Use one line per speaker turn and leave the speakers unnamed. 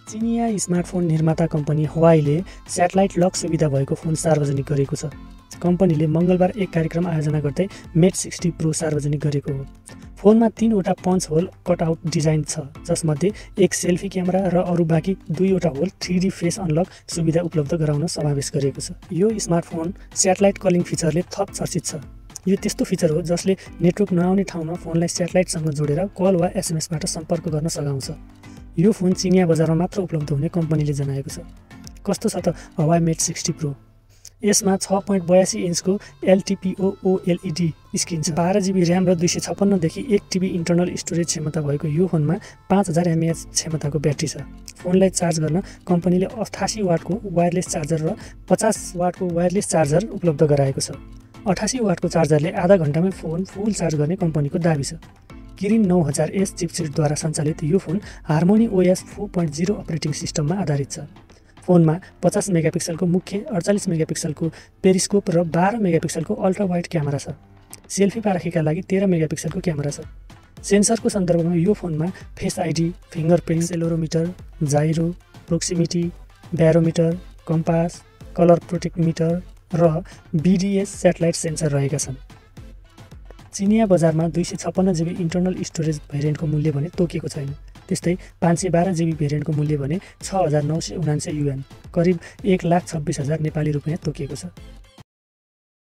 चिनिया स्मार्टफोन निर्माता company हुवाईले satellite lock सुविधा भएको फोन सार्वजनिक गरेको छ। कम्पनीले मङ्गलबार एक कार्यक्रम आयोजना गर्दै मेट 60 प्रो सार्वजनिक गरेको हो। फोनमा 3वटा पञ्च होल कटआउट डिजाइन छ, जसमध्ये एक सेल्फी क्यामेरा र अरू बाँकी 2वटा होल 3D फेस अनलक सुविधा उपलब्ध गराउन समावेश गरिएको छ। यो स्मार्टफोन स्याटेलाइट कलिङ फिचरले थप चर्चित छ। यो त्यस्तो फिचर हो जसले नेटवर्क नआउने ठाउँमा फोनलाई स्याटेलाइटसँग जोडेर कल वा एसएमएसबाट सम्पर्क गर्न सघाउँछ। यो फोन चिनिया बजारमा मात्र उपलब्ध हुने कम्पनीले जनाएको छ। कस्तो छ त हुवाई मेट 60 प्रो? यसमा 6.82 इन्चको LTPO OLED स्क्रिन छ, 12GB ऱ्याम र 256 देखि 1TB इन्टर्नल स्टोरेज क्षमता भएको यो फोनमा 5000 mAh क्षमताको ब्याट्री छ। फोनलाई चार्ज गर्न कम्पनीले 88 वाटको वायरलेस चार्जर र 50 वाटको वायरलेस चार्जर उपलब्ध गराएको छ। 88 वाटको चार्जरले आधा घण्टामै फोन फुल चार्ज गर्ने कम्पनीको दाबी छ। किरिन 9000S चिपसेटद्वारा सञ्चालित यो फोन हार्मोनी OS 4.0 अपरेटिङ सिस्टममा आधारित छ। फोनमा 50 मेगापिक्सलको मुख्य, 48 मेगापिक्सलको पेरिस्कोप र 12 मेगापिक्सलको अल्ट्रा वाइड क्यामेरा छ। सेल्फी पाराखीका लागि 13 मेगापिक्सलको क्यामेरा छ। सेन्सरको सन्दर्भमा यो फोनमा face ID, fingerprint, accelerometer, gyro, proximity, barometer, compass, colour spectrometer र BDS स्याटेलाइट सेन्सर रहेका छन्। चिनिया बजारमा 256GB इन्टर्नल स्टोरेज भेरिएन्टको मूल्य भने तोकिएको छैन। त्यस्तै 512GB भेरिएन्टको मूल्य भने 6979 युएन, करिब 1,26,000 नेपाली रुपैयाँ तोकिएको छ।